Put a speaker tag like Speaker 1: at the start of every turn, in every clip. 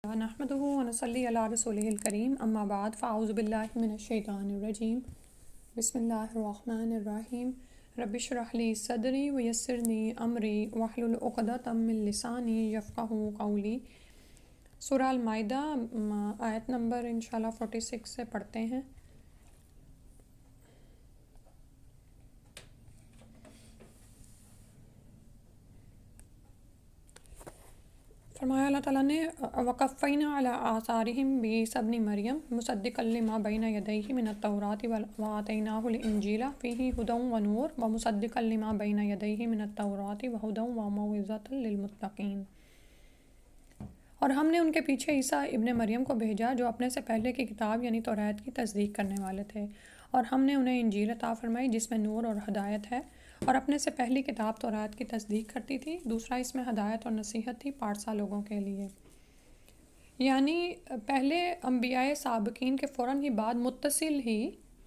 Speaker 1: للہ نحمدہ ونصلی علی رسولہ الکریم اما بعد فاعوذ باللہ من الشیطان الرجیم بسم اللہ الرحمن الرحیم رب اشرح لی صدری ویسرنی امری واحلل عقدۃ من لسانی یفقہوا قولی۔ سورہ المائدہ آیت نمبر انشاءاللہ 46 سے پڑھتے ہیں۔ فرمایا اللہ تعالیٰ نے وقفینا علی آثارہم بعیسی ابن مریم مصدقا لما بین یدیہ من التوراۃ وآتیناہ الانجیل فیہ ھدی ونور ومصدقا لما بین یدیہ من التوراۃ وھدی وموعظۃ للمتقین۔ اور ہم نے ان کے پیچھے عیسیٰ ابن مریم کو بھیجا جو اپنے سے پہلے کی کتاب یعنی توریت کی تصدیق کرنے والے تھے، اور ہم نے انہیں انجیل عطا فرمائی جس میں نور اور ہدایت ہے، اور اپنے سے پہلی کتاب توریت کی تصدیق کرتی تھی۔ دوسرا اس میں ہدایت اور نصیحت تھی پارسا لوگوں کے لیے، یعنی پہلے انبیاء سابقین کے فوراً ہی بعد متصل ہی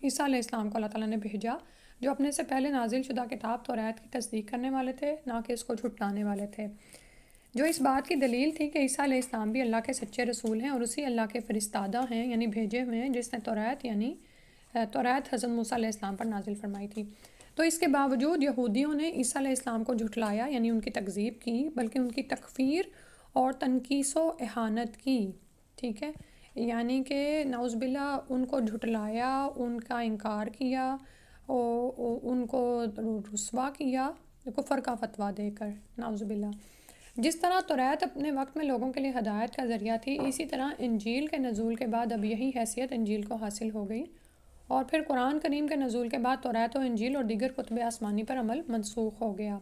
Speaker 1: عیسیٰ علیہ السلام کو اللہ تعالیٰ نے بھیجا جو اپنے سے پہلے نازل شدہ کتاب توریت کی تصدیق کرنے والے تھے، نہ کہ اس کو جھٹلانے والے تھے، جو اس بات کی دلیل تھی کہ عیسیٰ علیہ السلام بھی اللہ کے سچے رسول ہیں اور اسی اللہ کے فرستادہ ہیں، یعنی بھیجے ہوئے ہیں جس نے توریت حضرت موسیٰ علیہ السلام پر نازل فرمائی تھی۔ تو اس کے باوجود یہودیوں نے عیسیٰ علیہ السلام کو جھٹلایا، یعنی ان کی تکذیب کی، بلکہ ان کی تکفیر اور تنقیص و اہانت کی، ٹھیک ہے، یعنی کہ نعوذ باللہ ان کو جھٹلایا، ان کا انکار کیا، ان کو رسوا کیا کفر کا فتویٰ دے کر، نعوذ باللہ۔ جس طرح توریت اپنے وقت میں لوگوں کے لیے ہدایت کا ذریعہ تھی، اسی طرح انجیل کے نزول کے بعد اب یہی حیثیت انجیل کو حاصل ہو گئی، اور پھر قرآن کریم کے نزول کے بعد توریت و انجیل اور دیگر کتب آسمانی پر عمل منسوخ ہو گیا،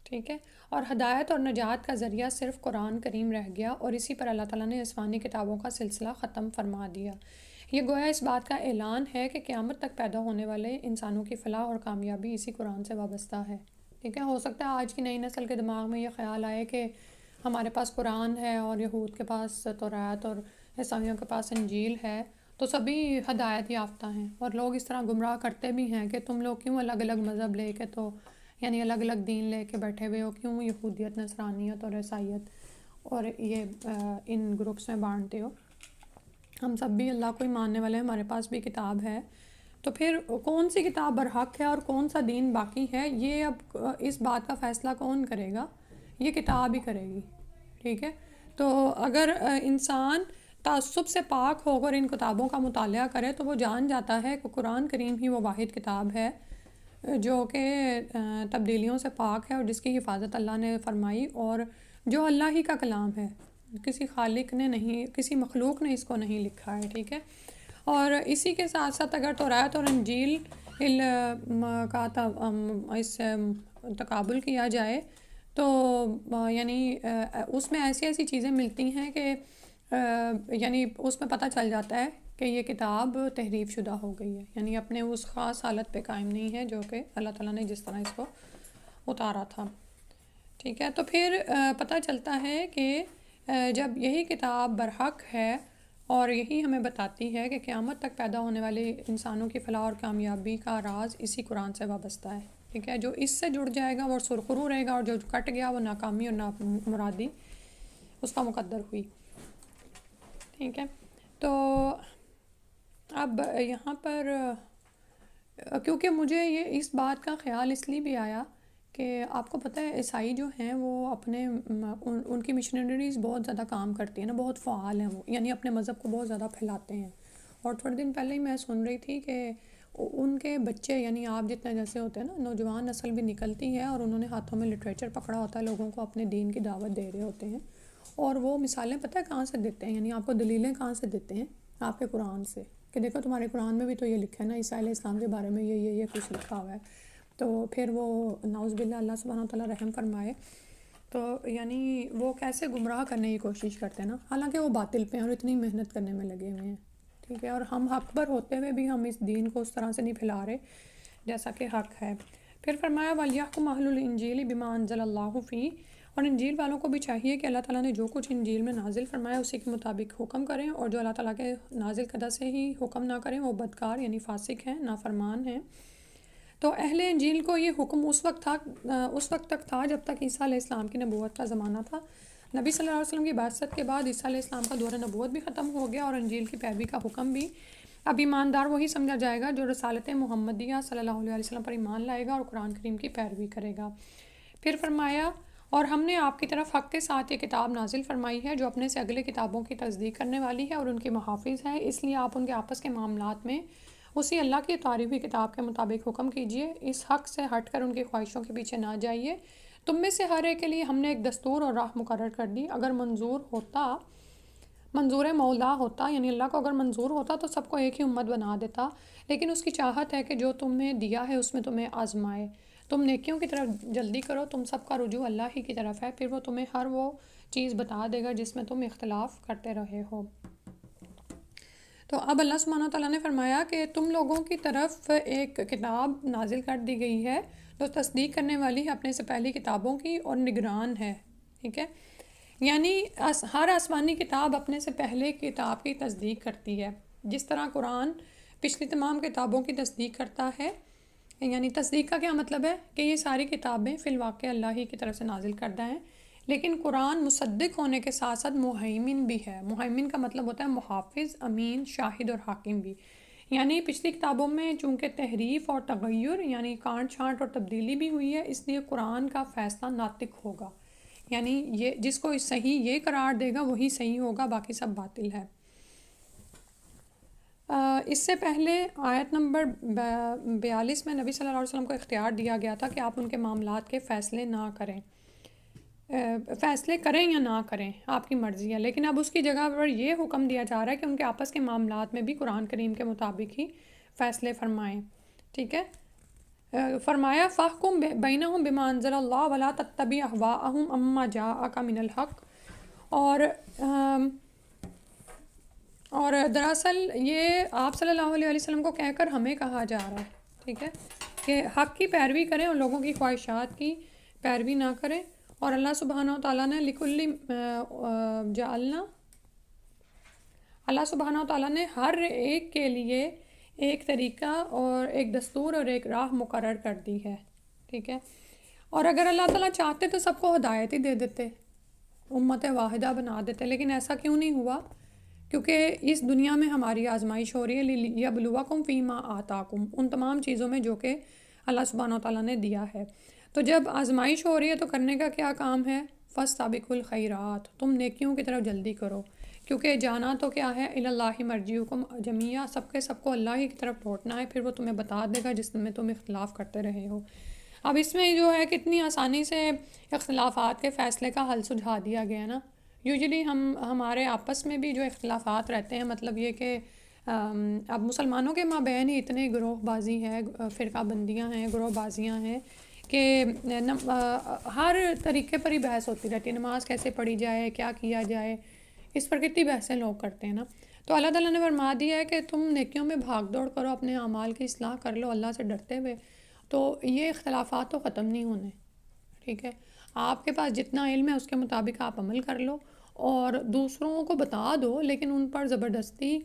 Speaker 1: ٹھیک ہے، اور ہدایت اور نجات کا ذریعہ صرف قرآن کریم رہ گیا، اور اسی پر اللہ تعالیٰ نے آسمانی کتابوں کا سلسلہ ختم فرما دیا۔ یہ گویا اس بات کا اعلان ہے کہ قیامت تک پیدا ہونے والے انسانوں کی فلاح اور کامیابی اسی قرآن سے وابستہ ہے، ٹھیک ہے۔ ہو سکتا ہے آج کی نئی نسل کے دماغ میں یہ خیال آئے کہ ہمارے پاس قرآن ہے اور یہود کے پاس توریت اور عیسائیوں کے پاس انجیل ہے تو سبھی ہدایت یافتہ ہیں، اور لوگ اس طرح گمراہ کرتے بھی ہیں کہ تم لوگ کیوں الگ الگ مذہب لے کے یعنی الگ الگ دین لے کے بیٹھے ہوئے ہو، کیوں یہودیت، نصرانیت اور عیسائیت اور یہ ان گروپس میں بانٹتے ہو، ہم سب بھی اللہ کو ہی ماننے والے ہیں، ہمارے پاس بھی کتاب ہے، تو پھر کون سی کتاب برحق ہے اور کون سا دین باقی ہے، یہ اب اس بات کا فیصلہ کون کرے گا؟ یہ کتاب ہی کرے گی، ٹھیک ہے۔ تو اگر انسان تعصب سے پاک ہو کر ان کتابوں کا مطالعہ کرے تو وہ جان جاتا ہے کہ قرآن کریم ہی وہ واحد کتاب ہے جو کہ تبدیلیوں سے پاک ہے اور جس کی حفاظت اللہ نے فرمائی، اور جو اللہ ہی کا کلام ہے، کسی خالق نے نہیں، کسی مخلوق نے اس کو نہیں لکھا ہے، ٹھیک ہے۔ اور اسی کے ساتھ ساتھ اگر توریت اور انجیل کا اس تقابل کیا جائے تو یعنی اس میں ایسی ایسی چیزیں ملتی ہیں کہ یعنی اس میں پتہ چل جاتا ہے کہ یہ کتاب تحریف شدہ ہو گئی ہے، یعنی اپنے اس خاص حالت پہ قائم نہیں ہے جو کہ اللہ تعالیٰ نے جس طرح اس کو اتارا تھا، ٹھیک ہے۔ تو پھر پتہ چلتا ہے کہ جب یہی کتاب برحق ہے اور یہی ہمیں بتاتی ہے کہ قیامت تک پیدا ہونے والے انسانوں کی فلاح اور کامیابی کا راز اسی قرآن سے وابستہ ہے، ٹھیک ہے، جو اس سے جڑ جائے گا وہ سرخرو رہے گا، اور جو کٹ گیا وہ ناکامی اور نامرادی اس کا مقدر ہوئی، ٹھیک ہے۔ تو اب یہاں پر کیونکہ مجھے یہ اس بات کا خیال اس لیے بھی آیا کہ آپ کو پتہ ہے عیسائی جو ہیں وہ اپنے ان کی مشنریز بہت زیادہ کام کرتی ہیں نا، بہت فعال ہیں وہ، یعنی اپنے مذہب کو بہت زیادہ پھیلاتے ہیں، اور تھوڑے دن پہلے ہی میں سن رہی تھی کہ ان کے بچے یعنی آپ جتنے جیسے ہوتے ہیں نا، نوجوان نسل بھی نکلتی ہے اور انہوں نے ہاتھوں میں لٹریچر پکڑا ہوتا ہے، لوگوں کو اپنے دین کی دعوت دے رہے ہوتے ہیں، اور وہ مثالیں پتہ ہے کہاں سے دیتے ہیں، یعنی آپ کو دلیلیں کہاں سے دیتے ہیں؟ آپ کے قرآن سے، کہ دیکھو تمہارے قرآن میں بھی تو یہ لکھا ہے نا، عیسیٰ علیہ السلام کے بارے میں یہ کچھ لکھا ہوا ہے، تو پھر وہ نعوذ باللہ اللہ سبحانہ و تعالیٰ رحم فرمائے، تو یعنی وہ کیسے گمراہ کرنے کی کوشش کرتے ہیں نا، حالانکہ وہ باطل پہ ہیں اور اتنی محنت کرنے میں لگے ہوئے ہیں، ٹھیک ہے، اور ہم حق پر ہوتے ہوئے بھی ہم اس دین کو اس طرح سے نہیں پھیلا رہے جیسا کہ حق ہے۔ پھر فرمایا وَلْيَحْكُمْ أَهْلُ الْإِنْجِيلِ بِمَا أَنزَلَ اللَّهُ فِيهِ، اور انجیل والوں کو بھی چاہیے کہ اللہ تعالیٰ نے جو کچھ انجیل میں نازل فرمایا اسی کے مطابق حکم کریں، اور جو اللہ تعالیٰ کے نازل کردہ سے ہی حکم نہ کریں وہ بدکار یعنی فاسق ہیں، نافرمان ہیں۔ تو اہل انجیل کو یہ حکم اس وقت تک تھا جب تک عیسیٰ علیہ السلام کی نبوت کا زمانہ تھا، نبی صلی اللہ علیہ وسلم کی بعثت کے بعد عیسیٰ علیہ السلام کا دور نبوت بھی ختم ہو گیا اور انجیل کی پیروی کا حکم بھی. اب ایماندار وہی سمجھا جائے گا جو رسالت محمدیہ صلی اللہ علیہ وسلم پر ایمان لائے گا اور قرآن کریم کی پیروی کرے گا. پھر فرمایا اور ہم نے آپ کی طرف حق کے ساتھ یہ کتاب نازل فرمائی ہے جو اپنے سے اگلے کتابوں کی تصدیق کرنے والی ہے اور ان کے محافظ ہے، اس لیے آپ ان کے آپس کے معاملات میں اسی اللہ کی اتاری ہوئی کتاب کے مطابق حکم کیجیے، اس حق سے ہٹ کر ان کی خواہشوں کے پیچھے نہ جائیے. تم میں سے ہر ایک کے لیے ہم نے ایک دستور اور راہ مقرر کر دی. اگر منظور مولا ہوتا، یعنی اللہ کو اگر منظور ہوتا تو سب کو ایک ہی امت بنا دیتا، لیکن اس کی چاہت ہے کہ جو تمہیں دیا ہے اس میں تمہیں آزمائے. تم نیکیوں کی طرف جلدی کرو، تم سب کا رجوع اللہ ہی کی طرف ہے، پھر وہ تمہیں ہر وہ چیز بتا دے گا جس میں تم اختلاف کرتے رہے ہو. تو اب اللہ سبحانہ و تعالیٰ نے فرمایا کہ تم لوگوں کی طرف ایک کتاب نازل کر دی گئی ہے جو تصدیق کرنے والی ہے اپنے سے پہلی کتابوں کی اور نگران ہے. ٹھیک ہے، یعنی ہر آسمانی کتاب اپنے سے پہلے کتاب کی تصدیق کرتی ہے، جس طرح قرآن پچھلی تمام کتابوں کی تصدیق کرتا ہے. یعنی تصدیق کا کیا مطلب ہے کہ یہ ساری کتابیں فی الواقع اللہ ہی کی طرف سے نازل کردہ ہیں، لیکن قرآن مصدق ہونے کے ساتھ ساتھ مہیمن بھی ہے. مہیمن کا مطلب ہوتا ہے محافظ، امین، شاہد اور حاکم بھی. یعنی پچھلی کتابوں میں چونکہ تحریف اور تغیر یعنی کانٹ چھانٹ اور تبدیلی بھی ہوئی ہے، اس لیے قرآن کا فیصلہ ناطق ہوگا. یعنی یہ جس کو صحیح یہ قرار دے گا وہی صحیح ہوگا، باقی سب باطل ہے. اس سے پہلے آیت نمبر 42 میں نبی صلی اللہ علیہ وسلم کو اختیار دیا گیا تھا کہ آپ ان کے معاملات کے فیصلے نہ کریں، فیصلے کریں یا نہ کریں آپ کی مرضی ہے، لیکن اب اس کی جگہ پر یہ حکم دیا جا رہا ہے کہ ان کے آپس کے معاملات میں بھی قرآن کریم کے مطابق ہی فیصلے فرمائیں. ٹھیک ہے، فرمایا فاحکم بینہم بما انزل اللہ ولا تتبع اہواءہم عما جاءک من الحق. اور دراصل یہ آپ صلی اللہ علیہ وسلم کو کہہ کر ہمیں کہا جا رہا ہے، ٹھیک ہے، کہ حق کی پیروی کریں اور لوگوں کی خواہشات کی پیروی نہ کریں. اور اللہ سبحانہ و تعالیٰ نے اللہ سبحانہ و تعالیٰ نے ہر ایک کے لیے ایک طریقہ اور ایک دستور اور ایک راہ مقرر کر دی ہے. ٹھیک ہے، اور اگر اللہ تعالیٰ چاہتے تو سب کو ہدایت ہی دے دیتے، امت واحدہ بنا دیتے، لیکن ایسا کیوں نہیں ہوا؟ کیونکہ اس دنیا میں ہماری آزمائش ہو رہی ہے لیبلوکم فیما آتاکم، ان تمام چیزوں میں جو کہ اللہ سبحانہ و تعالیٰ نے دیا ہے. تو جب آزمائش ہو رہی ہے تو کرنے کا کیا کام ہے؟ فاستبقوا الخیرات، تم نیکیوں کی طرف جلدی کرو، کیونکہ جانا تو کیا ہے، الی اللہ مرجعکم جمیعا، سب کو اللہ ہی کی طرف لوٹنا ہے، پھر وہ تمہیں بتا دے گا جس میں تم اختلاف کرتے رہے ہو. اب اس میں جو ہے کتنی آسانی سے اختلافات کے فیصلے کا حل سجھا دیا گیا نا. یوجلی ہمارے آپس میں بھی جو اختلافات رہتے ہیں، مطلب یہ کہ اب مسلمانوں کے مابین ہی اتنے گروہ بازی ہے، فرقہ بندیاں ہیں، گروہ بازیاں ہیں کہ ہر طریقے پر ہی بحث ہوتی رہتی ہے. نماز کیسے پڑھی جائے، کیا کیا جائے، اس پر کتنی بحثیں لوگ کرتے ہیں نا. تو اللہ تعالیٰ نے فرما دیا ہے کہ تم نیکیوں میں بھاگ دوڑ کرو، اپنے اعمال کی اصلاح کر لو اللہ سے ڈرتے ہوئے، تو یہ اختلافات تو ختم نہیں ہونے. ٹھیک ہے، آپ کے پاس جتنا علم ہے اس کے مطابق آپ عمل کر لو اور دوسروں کو بتا دو، لیکن ان پر زبردستی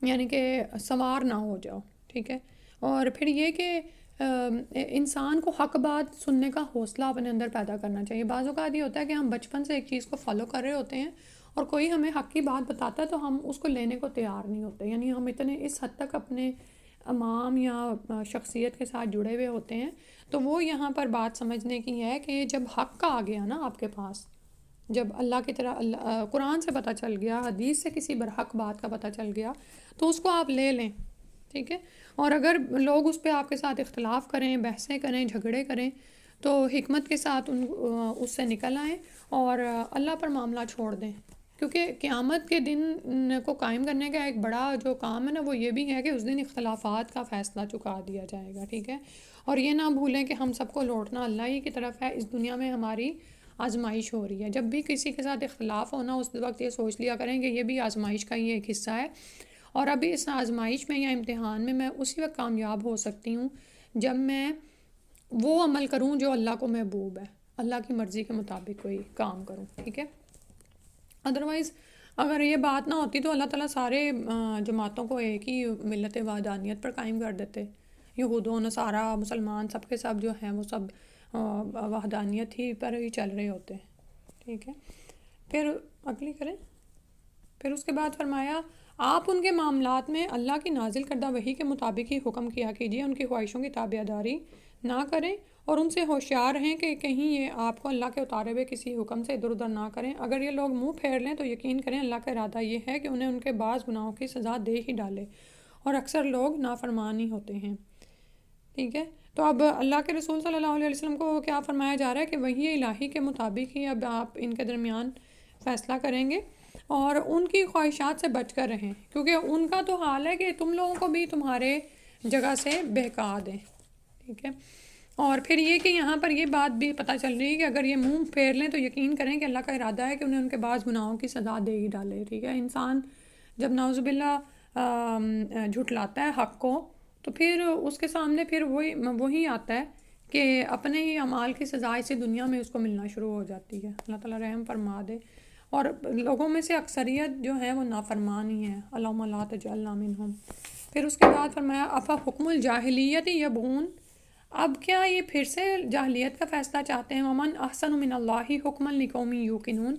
Speaker 1: یعنی کہ سوار نہ ہو جاؤ. ٹھیک ہے، اور پھر یہ کہ انسان کو حق بات سننے کا حوصلہ اپنے اندر پیدا کرنا چاہیے. بعض اوقات یہ ہوتا ہے کہ ہم بچپن سے ایک چیز کو فالو کر رہے ہوتے ہیں اور کوئی ہمیں حق کی بات بتاتا ہے تو ہم اس کو لینے کو تیار نہیں ہوتے، یعنی ہم اتنے اس حد تک اپنے امام یا شخصیت کے ساتھ جڑے ہوئے ہوتے ہیں. تو وہ یہاں پر بات سمجھنے کی ہے کہ جب حق کا آ گیا نا آپ کے پاس، جب اللہ کی طرح قرآن سے پتہ چل گیا، حدیث سے کسی برحق بات کا پتہ چل گیا، تو اس کو آپ لے لیں. ٹھیک ہے، اور اگر لوگ اس پہ آپ کے ساتھ اختلاف کریں، بحثیں کریں، جھگڑے کریں، تو حکمت کے ساتھ اس سے نکل آئیں اور اللہ پر معاملہ چھوڑ دیں. کیونکہ قیامت کے دن کو قائم کرنے کا ایک بڑا جو کام ہے نا وہ یہ بھی ہے کہ اس دن اختلافات کا فیصلہ چکا دیا جائے گا. ٹھیک ہے، اور یہ نہ بھولیں کہ ہم سب کو لوٹنا اللہ ہی کی طرف ہے. اس دنیا میں ہماری آزمائش ہو رہی ہے، جب بھی کسی کے ساتھ اختلاف ہونا اس وقت یہ سوچ لیا کریں کہ یہ بھی آزمائش کا ہی ایک حصہ ہے، اور ابھی اس آزمائش میں یا امتحان میں اسی وقت کامیاب ہو سکتی ہوں جب میں وہ عمل کروں جو اللہ کو محبوب ہے، اللہ کی مرضی کے مطابق کوئی کام کروں. ٹھیک ہے، ادروائز اگر یہ بات نہ ہوتی تو اللہ تعالیٰ سارے جماعتوں کو ایک ہی ملت وحدانیت پر قائم کر دیتے. یہود و نصارہ، مسلمان، سب کے سب جو ہیں وہ سب وحدانیت ہی پر ہی چل رہے ہوتے ہیں. ٹھیک ہے، پھر اگلی کریں. پھر اس کے بعد فرمایا آپ ان کے معاملات میں اللہ کی نازل کردہ وحی کے مطابق ہی حکم کیا کیجیے، ان کی خواہشوں کی تابعداری نہ کریں اور ان سے ہوشیار رہیں کہ کہیں یہ آپ کو اللہ کے اتارے ہوئے کسی حکم سے ادھر ادھر نہ کریں. اگر یہ لوگ منہ پھیر لیں تو یقین کریں اللہ کا ارادہ یہ ہے کہ انہیں ان کے بعض گناہوں کی سزا دے ہی ڈالے، اور اکثر لوگ نافرمان ہی ہوتے ہیں. ٹھیک ہے. تو اب اللہ کے رسول صلی اللہ علیہ وسلم کو کیا فرمایا جا رہا ہے کہ وحی الہی کے مطابق ہی اب آپ ان کے درمیان فیصلہ کریں گے اور ان کی خواہشات سے بچ کر رہیں، کیونکہ ان کا تو حال ہے کہ تم لوگوں کو بھی تمہارے جگہ سے بہکا دیں. ٹھیک ہے. اور پھر یہ کہ یہاں پر یہ بات بھی پتہ چل رہی ہے کہ اگر یہ منہ پھیر لیں تو یقین کریں کہ اللہ کا ارادہ ہے کہ انہیں ان کے بعض گناہوں کی سزا دے ہی ڈالے. ٹھیک ہے. انسان جب نعوذ باللہ جھٹلاتا ہے حق کو تو پھر اس کے سامنے پھر وہی آتا ہے کہ اپنے ہی اعمال کی سزا اسی دنیا میں اس کو ملنا شروع ہو جاتی ہے. اللہ تعالیٰ رحم فرما دے. اور لوگوں میں سے اکثریت جو ہے وہ نافرمان ہی ہے. اللہم لا تجعلنا منہم. پھر اس کے بعد فرمایا افا حکم الجاہلیت یبغون، اب کیا یہ پھر سے جاہلیت کا فیصلہ چاہتے ہیں. ومن احسن من اللہ حکما لقوم یوقنون،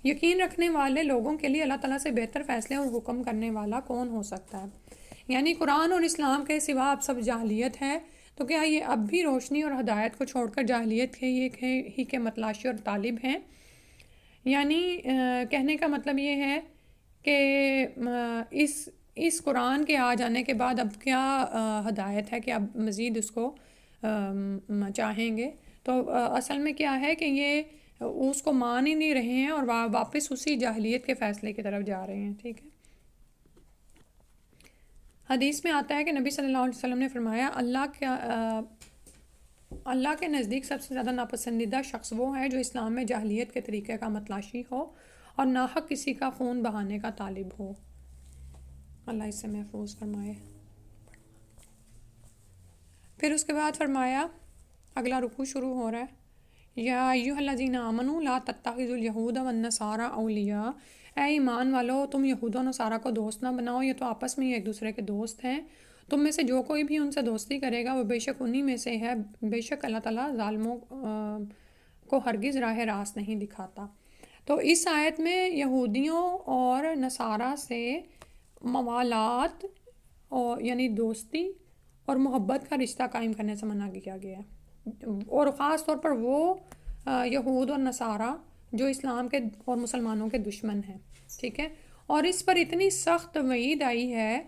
Speaker 1: یقین رکھنے والے لوگوں کے لیے اللہ تعالیٰ سے بہتر فیصلے اور حکم کرنے والا کون ہو سکتا ہے. یعنی قرآن اور اسلام کے سوا اب سب جاہلیت ہے، تو کیا یہ اب بھی روشنی اور ہدایت کو چھوڑ کر جاہلیت ہی کے متلاشی اور طالب ہیں. یعنی کہنے کا مطلب یہ ہے کہ اس قرآن کے آ جانے کے بعد اب کیا ہدایت ہے کہ اب مزید اس کو چاہیں گے. تو اصل میں کیا ہے کہ یہ اس کو مان ہی نہیں رہے ہیں اور واپس اسی جاہلیت کے فیصلے کی طرف جا رہے ہیں. ٹھیک ہے. حدیث میں آتا ہے کہ نبی صلی اللہ علیہ وسلم نے فرمایا اللہ کے نزدیک سب سے زیادہ ناپسندیدہ شخص وہ ہے جو اسلام میں جاہلیت کے طریقے کا متلاشی ہو اور ناحق کسی کا خون بہانے کا طالب ہو. اللہ اس سے محفوظ فرمائے. پھر اس کے بعد فرمایا اگلا رکوع شروع ہو رہا ہے. یا ایھا الذین آمنوا لا تتخذوا الیہود والنصارى اولیاء، اے ایمان والو تم یہود و نصارہ کو دوست نہ بناؤ، یہ تو آپس میں ہی ایک دوسرے کے دوست ہیں. تم میں سے جو کوئی بھی ان سے دوستی کرے گا وہ بے شک انہی میں سے ہے، بے شک اللہ تعالیٰ ظالموں کو ہرگز راہ راست نہیں دکھاتا. تو اس آیت میں یہودیوں اور نصارہ سے موالات اور یعنی دوستی اور محبت کا رشتہ قائم کرنے سے منع کیا گیا ہے، اور خاص طور پر وہ یہود اور نصارہ جو اسلام کے اور مسلمانوں کے دشمن ہیں. ٹھیک ہے. اور اس پر اتنی سخت وعید آئی ہے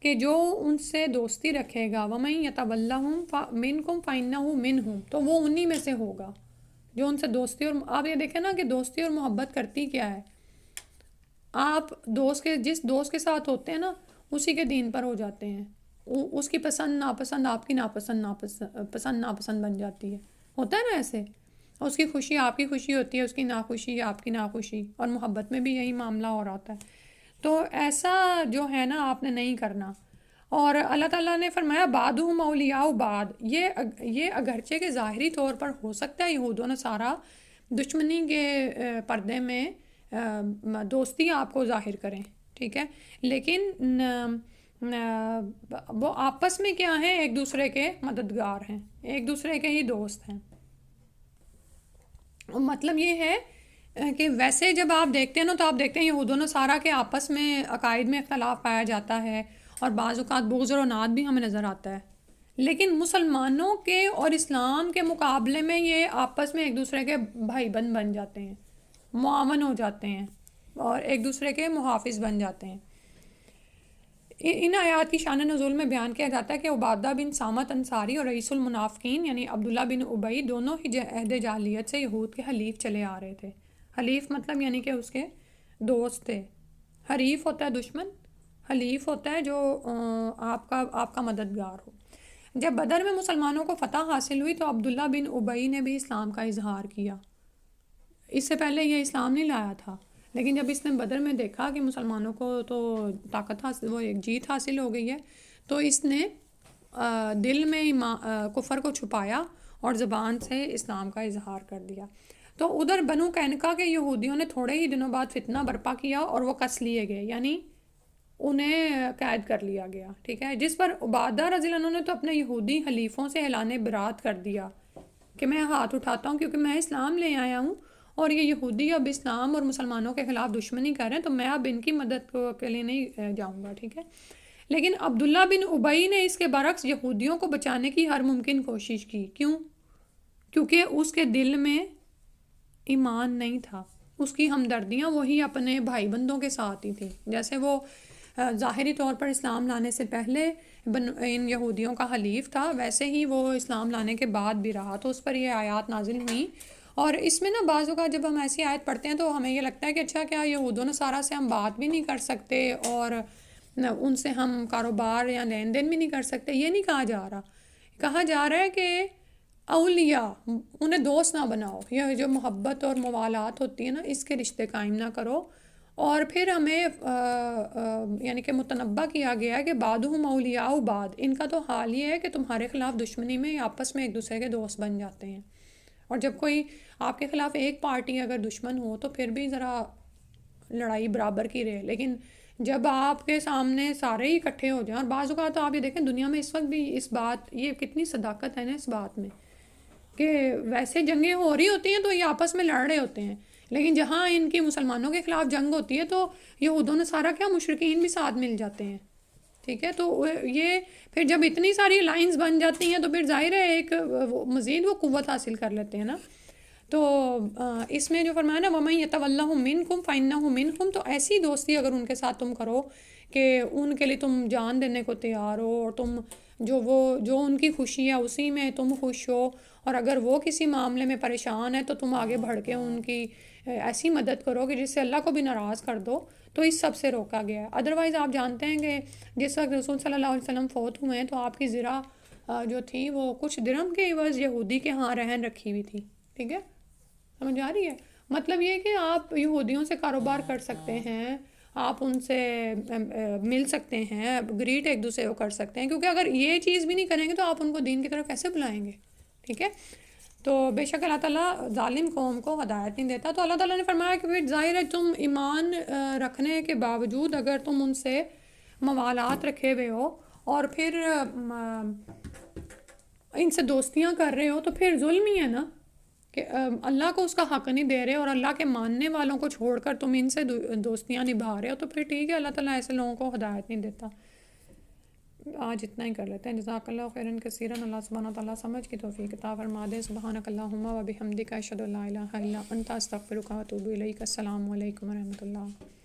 Speaker 1: کہ جو ان سے دوستی رکھے گا وَمَن يَتَوَلَّهُم مِنكُمْ فَإِنَّهُ مِنْهُمْ، تو وہ انہی میں سے ہوگا جو ان سے دوستی. اور آپ یہ دیکھیں نا کہ دوستی اور محبت کرتی کیا ہے. آپ جس دوست کے ساتھ ہوتے ہیں نا اسی کے دین پر ہو جاتے ہیں، اس کی پسند ناپسند آپ کی پسند ناپسند بن جاتی ہے. ہوتا ہے نا ایسے. اس کی خوشی آپ کی خوشی ہوتی ہے، اس کی ناخوشی آپ کی ناخوشی. اور محبت میں بھی یہی معاملہ ہو رہا ہے. تو ایسا جو ہے نا آپ نے نہیں کرنا. اور اللہ تعالیٰ نے فرمایا بعضهم اولیاء بعض، یہ اگرچہ کہ ظاہری طور پر ہو سکتا ہے یہود و نصارہ دشمنی کے پردے میں دوستی آپ کو ظاہر کریں. ٹھیک ہے. لیکن وہ آپس میں کیا ہیں، ایک دوسرے کے مددگار ہیں، ایک دوسرے کے ہی دوست ہیں. مطلب یہ ہے کہ ویسے جب آپ دیکھتے ہیں نا تو آپ دیکھتے ہیں یہود و نصارہ کے آپس میں عقائد میں اختلاف پایا جاتا ہے اور بعض اوقات بغض اور عناد بھی ہمیں نظر آتا ہے. لیکن مسلمانوں کے اور اسلام کے مقابلے میں یہ آپس میں ایک دوسرے کے بھائی بند بن جاتے ہیں، معاون ہو جاتے ہیں اور ایک دوسرے کے محافظ بن جاتے ہیں. ان آیات کی شان نزول میں بیان کیا جاتا ہے کہ عبادہ بن صامت انصاری اور رئیس المنافقین یعنی عبداللہ بن ابی دونوں ہی عہد جاہلیت سے یہود کے حلیف چلے آ رہے تھے. حلیف مطلب یعنی کہ اس کے دوست تھے. حریف ہوتا ہے دشمن، حلیف ہوتا ہے جو آپ کا مددگار ہو. جب بدر میں مسلمانوں کو فتح حاصل ہوئی تو عبداللہ بن ابی نے بھی اسلام کا اظہار کیا. اس سے پہلے یہ اسلام نہیں لایا تھا، لیکن جب اس نے بدر میں دیکھا کہ مسلمانوں کو تو طاقت حاصل، وہ ایک جیت حاصل ہو گئی ہے، تو اس نے دل میں کفر کو چھپایا اور زبان سے اسلام کا اظہار کر دیا. تو ادھر بنو قینقاع کے یہودیوں نے تھوڑے ہی دنوں بعد فتنہ برپا کیا اور وہ کس لیے گئے، یعنی انہیں قید کر لیا گیا. ٹھیک ہے. جس پر عبادہ رضی اللہ عنہ نے تو اپنے یہودی حلیفوں سے اعلان برات کر دیا کہ میں ہاتھ اٹھاتا ہوں کیونکہ میں اسلام لے آیا ہوں اور یہ یہودی اب اسلام اور مسلمانوں کے خلاف دشمنی کر رہے ہیں، تو میں اب ان کی مدد کے لیے نہیں جاؤں گا، ٹھیک ہے۔ لیکن عبداللہ بن ابی نے اس کے برعکس یہودیوں کو بچانے کی ہر ممکن کوشش کی۔ کیوں؟ کیونکہ اس کے دل میں ایمان نہیں تھا، اس کی ہمدردیاں وہی اپنے بھائی بندوں کے ساتھ ہی تھیں، جیسے وہ ظاہری طور پر اسلام لانے سے پہلے ان یہودیوں کا حلیف تھا، ویسے ہی وہ اسلام لانے کے بعد بھی رہا، تو اس پر یہ آیات نازل ہوئیں۔ اور اس میں نا بعض اوقات جب ہم ایسی آیت پڑھتے ہیں تو ہمیں یہ لگتا ہے کہ اچھا کیا یہود و نصارہ سے ہم بات بھی نہیں کر سکتے اور ان سے ہم کاروبار یا لین دین بھی نہیں کر سکتے؟ یہ نہیں کہا جا رہا، کہا جا رہا ہے کہ اولیاء انہیں دوست نہ بناؤ، یہ جو محبت اور موالات ہوتی ہے نا، اس کے رشتے قائم نہ کرو۔ اور پھر ہمیں یعنی کہ متنبہ کیا گیا ہے کہ بعضهم اولیاء بعض، ان کا تو حال یہ ہے کہ تمہارے خلاف دشمنی میں آپس میں ایک دوسرے کے دوست بن جاتے ہیں۔ اور جب کوئی آپ کے خلاف ایک پارٹی اگر دشمن ہو تو پھر بھی ذرا لڑائی برابر کی رہے، لیکن جب آپ کے سامنے سارے ہی اکٹھے ہو جائیں، اور بعض اوقات تو آپ یہ دیکھیں دنیا میں اس وقت بھی اس بات، یہ کتنی صداقت ہے نا اس بات میں، کہ ویسے جنگیں ہو رہی ہوتی ہیں تو یہ آپس میں لڑ رہے ہوتے ہیں، لیکن جہاں ان کی مسلمانوں کے خلاف جنگ ہوتی ہے تو یہود و نصارہ کیا مشرکین بھی ساتھ مل جاتے ہیں، ٹھیک ہے۔ تو یہ پھر جب اتنی ساری لائنز بن جاتی ہیں تو پھر ظاہر ہے ایک مزید وہ قوت حاصل کر لیتے ہیں نا۔ تو اس میں جو فرمایا نا وَمَن يَتَوَلَّهُم مِّنكُمْ فَإِنَّهُ مِنْهُمْ، تو ایسی دوستی اگر ان کے ساتھ تم کرو کہ ان کے لیے تم جان دینے کو تیار ہو، اور تم جو ان کی خوشی ہے اسی میں تم خوش ہو، اور اگر وہ کسی معاملے میں پریشان ہے تو تم آگے بڑھ کے ان کی ایسی مدد کرو کہ جس سے اللہ کو بھی ناراض کر دو، تو اس سب سے روکا گیا ہے۔ ادروائز آپ جانتے ہیں کہ جس وقت رسول صلی اللہ علیہ وسلم فوت ہوئے ہیں تو آپ کی زرہ جو تھی وہ کچھ درہم کے عوض یہودی کے ہاں رہن رکھی ہوئی تھی، ٹھیک ہے، سمجھ آ رہی ہے؟ مطلب یہ کہ آپ یہودیوں سے کاروبار کر سکتے ہیں، آپ ان سے مل سکتے ہیں، گریٹ ایک دوسرے کو کر سکتے ہیں، کیونکہ اگر یہ چیز بھی نہیں کریں گے تو آپ ان کو دین کی طرف کیسے بلائیں گے، ٹھیک ہے۔ تو بے شک اللہ تعالیٰ ظالم قوم کو ہدایت نہیں دیتا، تو اللہ تعالیٰ نے فرمایا کہ پھر ظاہر ہے تم ایمان رکھنے کے باوجود اگر تم ان سے موالات رکھے ہوئے ہو اور پھر ان سے دوستیاں کر رہے ہو تو پھر ظلم ہی ہے نا، کہ اللہ کو اس کا حق نہیں دے رہے اور اللہ کے ماننے والوں کو چھوڑ کر تم ان سے دوستیاں نبھا رہے ہو، تو پھر ٹھیک ہے، اللہ تعالیٰ ایسے لوگوں کو ہدایت نہیں دیتا۔ آج اتنا ہی کر لیتے ہیں۔ جزاک اللہ خیراً کثیراً، اللہ سبحانہ تعالیٰ سمجھ کی توفیق عطا فرما دے۔ سبحانک اللہم و بحمدک، اشہد ان لا الہ الا انت، استغفرک و اتوب الیک۔ السلام علیکم و رحمۃ اللہ۔